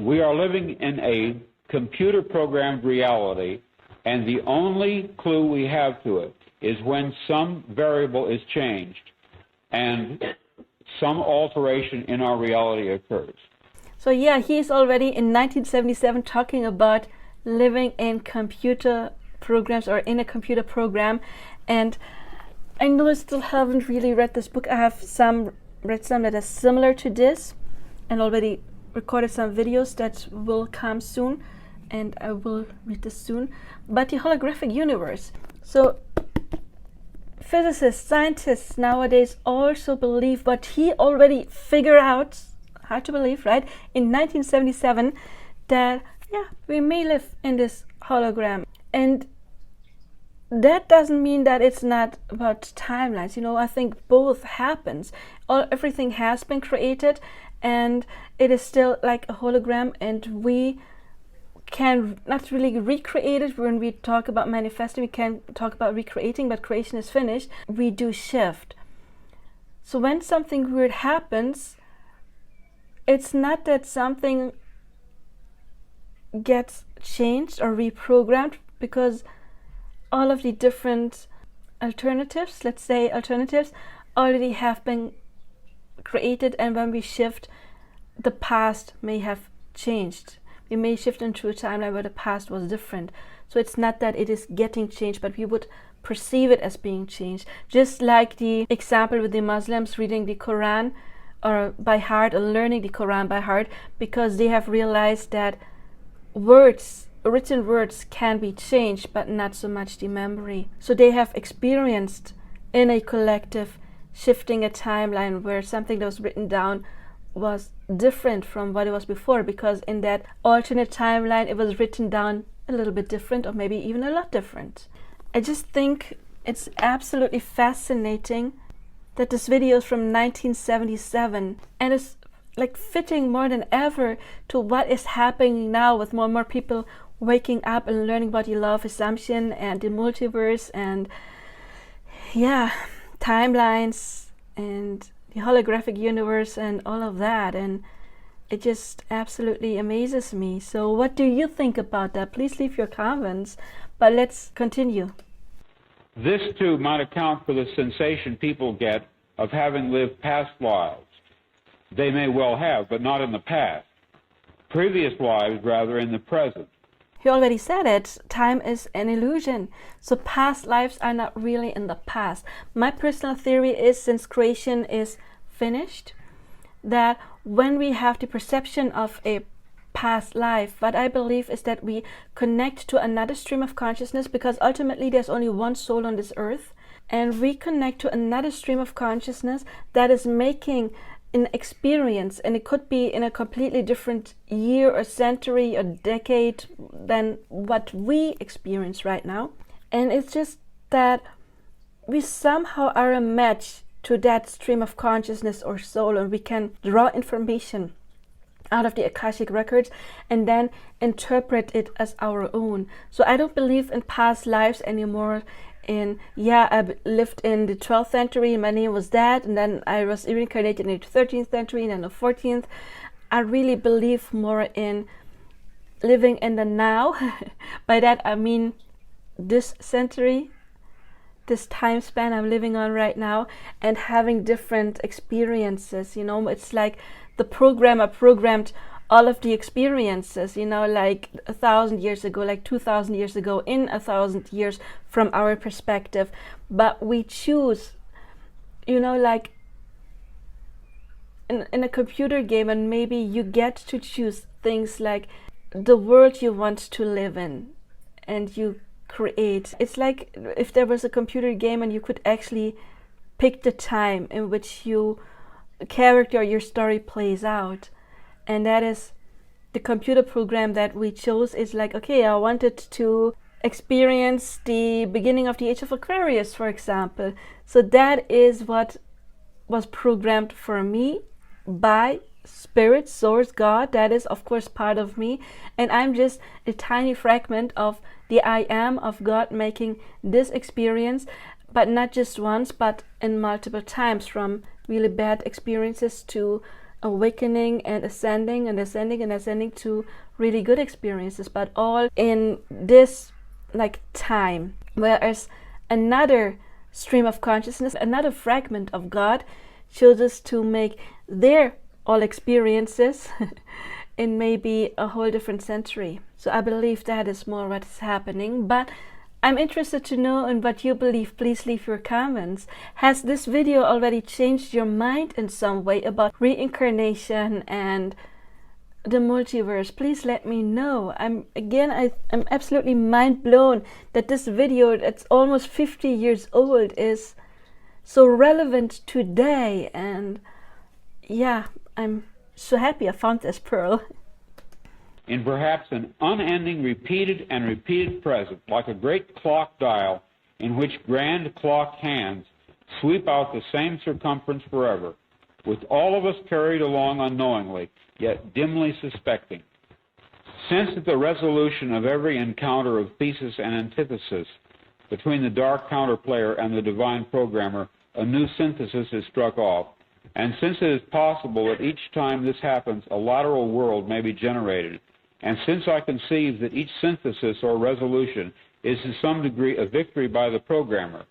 We are living in a computer-programmed reality, and the only clue we have to it is when some variable is changed and some alteration in our reality occurs. So yeah, he's already in 1977 talking about living in computer programs or in a computer program. And I know I still haven't really read this book. I have read some that are similar to this and already recorded some videos that will come soon, and I will read this soon. But the holographic universe. So physicists, scientists nowadays also believe what he already figured out, hard to believe, right? In 1977, that yeah, we may live in this hologram. And that doesn't mean that it's not about timelines. You know, I think both happens. Everything has been created, and it is still like a hologram, and we can not really recreate it. When we talk about manifesting, we can talk about recreating, but creation is finished. We do shift. So when something weird happens, it's not that something gets changed or reprogrammed, because all of the different alternatives, let's say alternatives, already have been created, and when we shift, the past may have changed. We may shift into a timeline where the past was different. So it's not that it is getting changed, but we would perceive it as being changed. Just like the example with the Muslims reading the Quran or by heart, or learning the Quran by heart, because they have realized that words, written words, can be changed, but not so much the memory. So they have experienced in a collective shifting a timeline where something that was written down was different from what it was before, because in that alternate timeline it was written down a little bit different, or maybe even a lot different. I just think it's absolutely fascinating that this video is from 1977 and it's like fitting more than ever to what is happening now, with more and more people waking up and learning about the law of assumption and the multiverse and yeah, timelines and the holographic universe and all of that, and it just absolutely amazes me. So what do you think about that? Please leave your comments, but let's continue. This too might account for the sensation people get of having lived past lives. They may well have, but not in the past. Previous lives, rather, in the present. He already said it, time is an illusion. So past lives are not really in the past. My personal theory is, since creation is finished, that when we have the perception of a past life, what I believe is that we connect to another stream of consciousness, because ultimately there's only one soul on this earth, and we connect to another stream of consciousness that is making an experience, and it could be in a completely different year or century or decade than what we experience right now. And it's just that we somehow are a match to that stream of consciousness or soul, and we can draw information out of the Akashic records and then interpret it as our own. So I don't believe in past lives anymore. I lived in the 12th century and my name was that, and then I was reincarnated in the 13th century and then the 14th. I really believe more in living in the now. By that I mean this century, this time span I'm living on right now, and having different experiences. You know, it's like the programmer programmed all of the experiences, you know, like 1,000 years ago, like 2,000 years ago, in 1,000 years from our perspective. But we choose, you know, like in a computer game, and maybe you get to choose things like the world you want to live in, and you create. It's like if there was a computer game and you could actually pick the time in which your character or your story plays out. And that is the computer program that we chose. Is like, okay, I wanted to experience the beginning of the age of Aquarius, for example. So that is what was programmed for me by Spirit, Source, God. That is, of course, part of me. And I'm just a tiny fragment of the I am of God making this experience, but not just once, but in multiple times, from really bad experiences to awakening and ascending and ascending and ascending to really good experiences, but all in this like time. Whereas another stream of consciousness, another fragment of God, chooses to make their all experiences in maybe a whole different century. So I believe that is more what is happening, but I'm interested to know in what you believe. Please leave your comments. Has this video already changed your mind in some way about reincarnation and the multiverse? Please let me know. I'm absolutely mind blown that this video that's almost 50 years old is so relevant today, and yeah, I'm so happy I found this pearl. In perhaps an unending repeated and repeated present, like a great clock dial in which grand clock hands sweep out the same circumference forever, with all of us carried along unknowingly, yet dimly suspecting. Since at the resolution of every encounter of thesis and antithesis between the dark counterplayer and the divine programmer, a new synthesis is struck off, and since it is possible that each time this happens, a lateral world may be generated, and since I conceive that each synthesis or resolution is to some degree a victory by the programmer,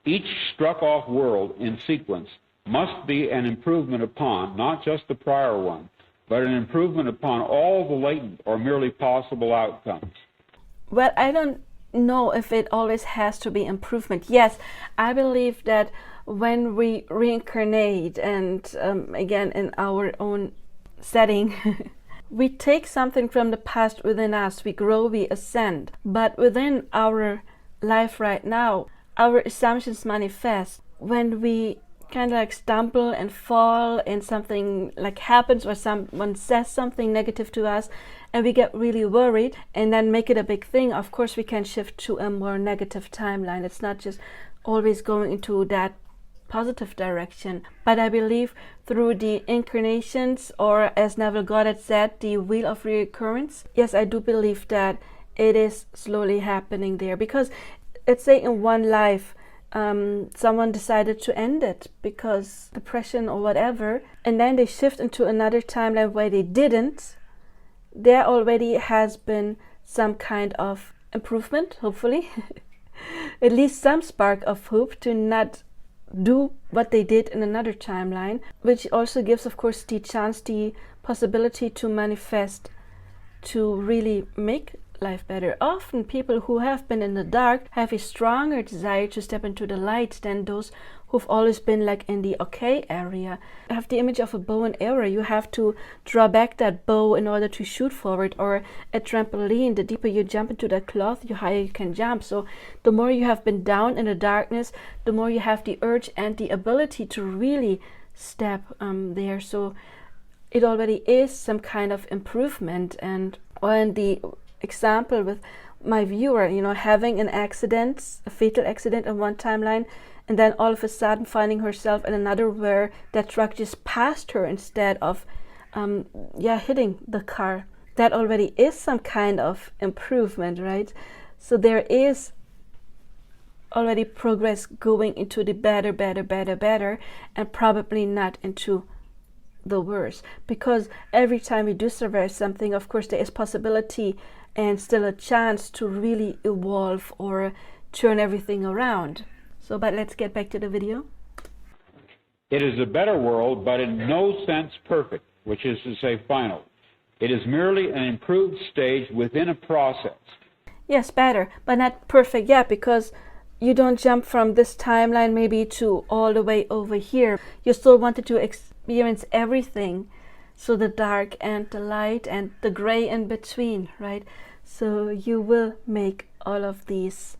each struck-off world in sequence must be an improvement upon not just the prior one, but an improvement upon all the latent or merely possible outcomes. Well, I don't know if it always has to be improvement. Yes, I believe that when we reincarnate and again in our own setting, we take something from the past within us, we grow, we ascend. But within our life right now, our assumptions manifest when we kind of like stumble and fall and something like happens or someone says something negative to us and we get really worried and then make it a big thing. Of course, we can shift to a more negative timeline. It's not just always going into that positive direction. But I believe through the incarnations, or as Neville Goddard said, the wheel of reoccurrence, yes, I do believe that it is slowly happening there. Because let's say in one life, someone decided to end it because depression or whatever, and then they shift into another timeline where they didn't. There already has been some kind of improvement, hopefully, at least some spark of hope to not do what they did in another timeline, which also gives, of course, the chance, the possibility to manifest, to really make life better. Often people who have been in the dark have a stronger desire to step into the light than those who've always been like in the okay area. I have the image of a bow and arrow. You have to draw back that bow in order to shoot forward, or a trampoline. The deeper you jump into that cloth, the higher you can jump. So the more you have been down in the darkness, the more you have the urge and the ability to really step there. So it already is some kind of improvement. And on the example with my viewer, having an accident, a fatal accident in one timeline, and then all of a sudden finding herself in another where that truck just passed her instead of hitting the car. That already is some kind of improvement, right? So there is already progress going into the better, and probably not into the worse. Because every time we do survive something, of course there is possibility and still a chance to really evolve or turn everything around. So, but let's get back to the video. It is a better world, but in no sense perfect, which is to say final. It is merely an improved stage within a process. Yes, better, but not perfect yet, because you don't jump from this timeline maybe to all the way over here. You still wanted to experience everything. So the dark and the light and the gray in between, right? So you will make all of these.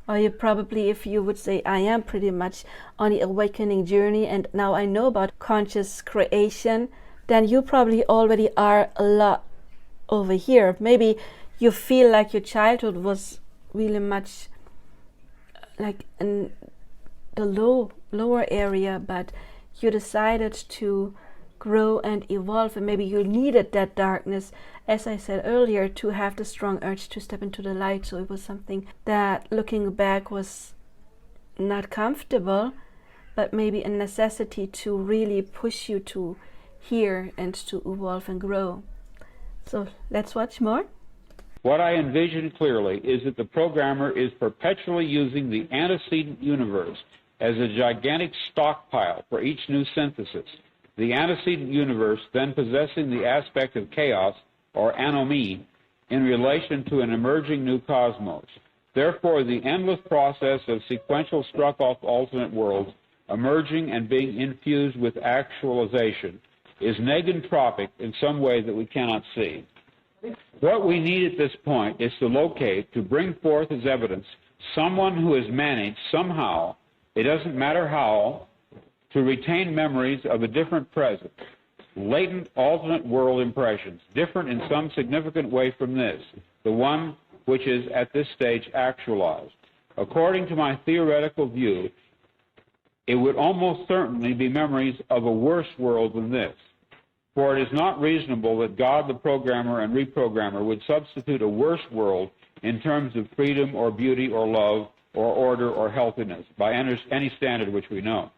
Or you probably, if you would say, I am pretty much on the awakening journey and now I know about conscious creation, then you probably already are a lot over here. Maybe you feel like your childhood was really much like in the lower area, but you decided to grow and evolve, and maybe you needed that darkness, as I said earlier, to have the strong urge to step into the light. So it was something that, looking back, was not comfortable, but maybe a necessity to really push you to here and to evolve and grow. So let's watch more. What I envision clearly is that the programmer is perpetually using the antecedent universe as a gigantic stockpile for each new synthesis. The antecedent universe then possessing the aspect of chaos, or anomie, in relation to an emerging new cosmos. Therefore, the endless process of sequential struck-off alternate worlds emerging and being infused with actualization is negentropic in some way that we cannot see. What we need at this point is to locate, to bring forth as evidence, someone who has managed somehow, it doesn't matter how, to retain memories of a different present, latent alternate world impressions, different in some significant way from this, the one which is at this stage actualized. According to my theoretical view, it would almost certainly be memories of a worse world than this. For it is not reasonable that God, the programmer and reprogrammer, would substitute a worse world in terms of freedom or beauty or love or order or healthiness by any standard which we know.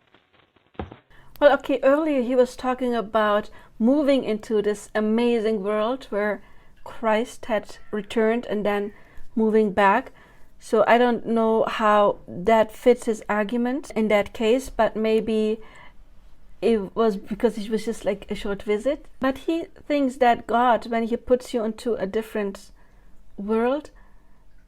Well, okay, earlier he was talking about moving into this amazing world where Christ had returned and then moving back. So I don't know how that fits his argument in that case, but maybe it was because it was just like a short visit. But he thinks that God, when he puts you into a different world,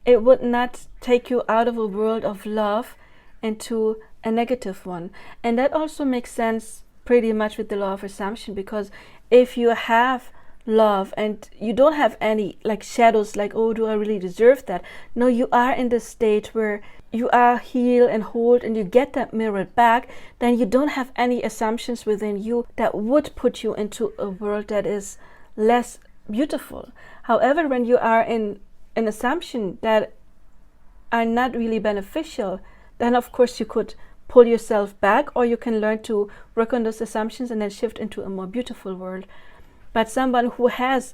it would not take you out of a world of love into a negative one. And that also makes sense pretty much with the law of assumption, because if you have love and you don't have any like shadows like, oh, do I really deserve that? No, you are in the state where you are healed and whole and you get that mirrored back, then you don't have any assumptions within you that would put you into a world that is less beautiful. However, when you are in an assumption that are not really beneficial, then of course you could pull yourself back, or you can learn to work on those assumptions and then shift into a more beautiful world. But someone who has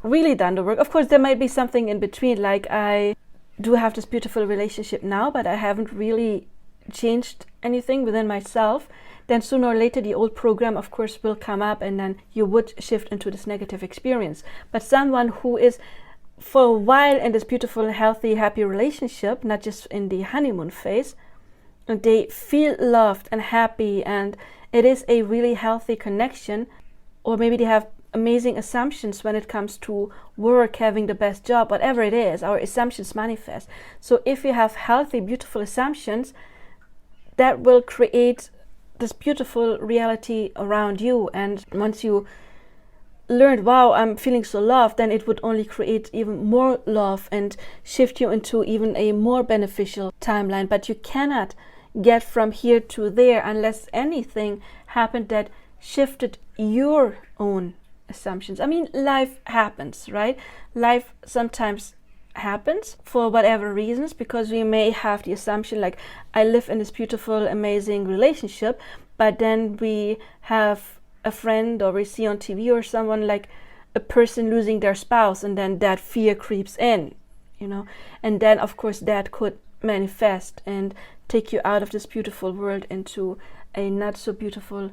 really done the work, of course there might be something in between, like I do have this beautiful relationship now, but I haven't really changed anything within myself, then sooner or later the old program of course will come up and then you would shift into this negative experience. But someone who is for a while in this beautiful, healthy, happy relationship, not just in the honeymoon phase, and they feel loved and happy and it is a really healthy connection, or maybe they have amazing assumptions when it comes to work, having the best job, whatever it is, our assumptions manifest. So if you have healthy, beautiful assumptions, that will create this beautiful reality around you. And once you learned, wow, I'm feeling so loved, then it would only create even more love and shift you into even a more beneficial timeline. But you cannot get from here to there unless anything happened that shifted your own assumptions. I mean, life happens, right? Life sometimes happens for whatever reasons, because we may have the assumption like, I live in this beautiful, amazing relationship, but then we have a friend, or we see on TV or someone like a person losing their spouse, and then that fear creeps in, you know, and then of course that could manifest and take you out of this beautiful world into a not so beautiful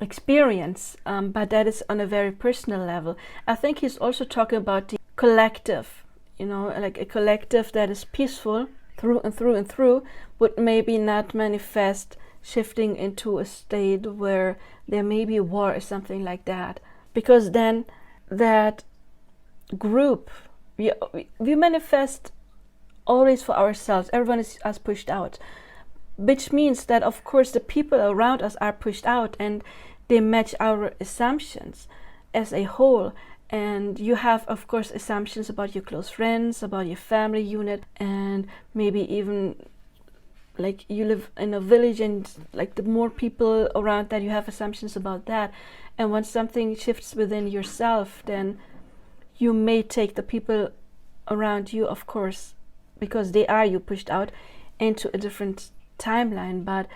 experience, but that is on a very personal level. I think he's also talking about the collective, you know, like a collective that is peaceful through and through and through, would maybe not manifest shifting into a state where there may be war or something like that, because then that group, we manifest always for ourselves. Everyone is us pushed out, which means that of course the people around us are pushed out and they match our assumptions as a whole. And you have of course assumptions about your close friends, about your family unit, and maybe even like you live in a village and like the more people around that, you have assumptions about that. And once something shifts within yourself, then you may take the people around you, of course, because they are you pushed out, into a different timeline. But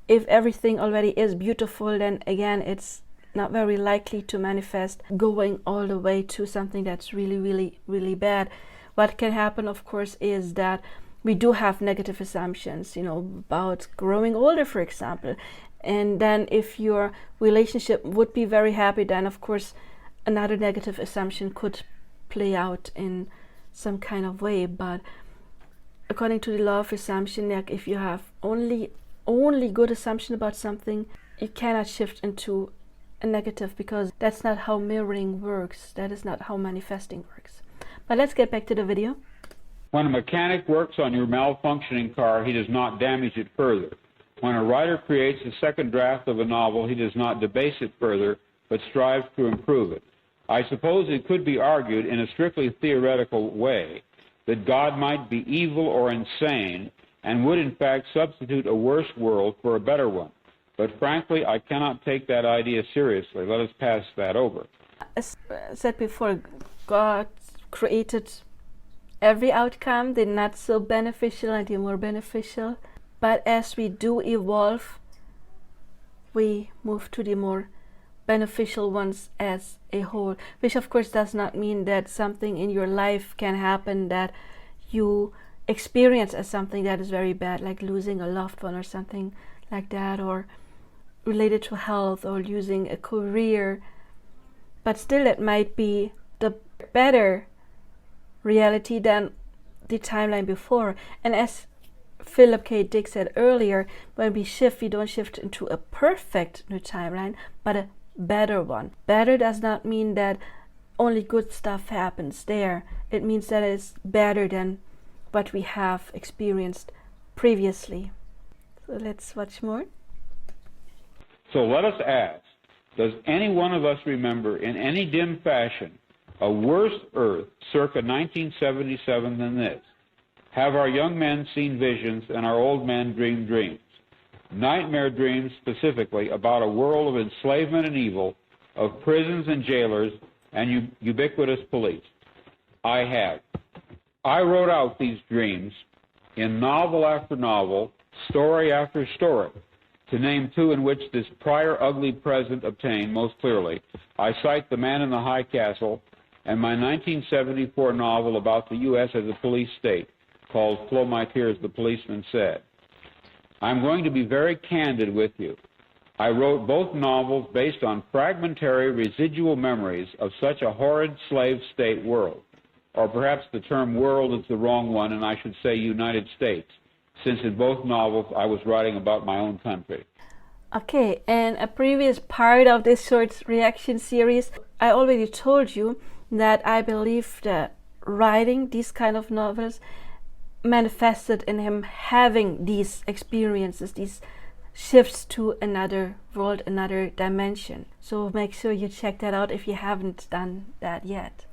if everything already is beautiful, then again it's not very likely to manifest going all the way to something that's really, really, really bad. What can happen, of course, is that we do have negative assumptions, you know, about growing older, for example, And then if your relationship would be very happy, then of course another negative assumption could play out in some kind of way. But according to the law of assumption, like if you have only good assumption about something, you cannot shift into a negative, because that's not how mirroring works. That is not how manifesting works. But let's get back to the video. When a mechanic works on your malfunctioning car, he does not damage it further. When a writer creates a second draft of a novel, he does not debase it further, but strives to improve it. I suppose it could be argued in a strictly theoretical way that God might be evil or insane and would in fact substitute a worse world for a better one. But frankly, I cannot take that idea seriously. Let us pass that over. As I said before, God created every outcome, the not so beneficial and the more beneficial. But as we do evolve, we move to the more beneficial ones as a whole, which of course does not mean that something in your life can happen that you experience as something that is very bad, like losing a loved one or something like that, or related to health or losing a career. But still, it might be the better reality than the timeline before. And as Philip K. Dick said earlier, when we shift, we don't shift into a perfect new timeline, but a better one. Better does not mean that only good stuff happens there. It means that it's better than what we have experienced previously. So let's watch more. So let us ask, does any one of us remember in any dim fashion a worse Earth circa 1977 than this? Have our young men seen visions and our old men dreamed dreams? Nightmare dreams specifically about a world of enslavement and evil, of prisons and jailers and ubiquitous police. I have. I wrote out these dreams in novel after novel, story after story. To name two in which this prior ugly present obtained most clearly, I cite The Man in the High Castle and my 1974 novel about the U.S. as a police state, called Flow My Tears, the Policeman Said. I'm going to be very candid with you. I wrote both novels based on fragmentary residual memories of such a horrid slave state world. Or perhaps the term world is the wrong one, and I should say United States, since in both novels I was writing about my own country. Okay, in a previous part of this short reaction series, I already told you that I believe that writing these kind of novels manifested in him having these experiences, these shifts to another world, another dimension. So make sure you check that out if you haven't done that yet.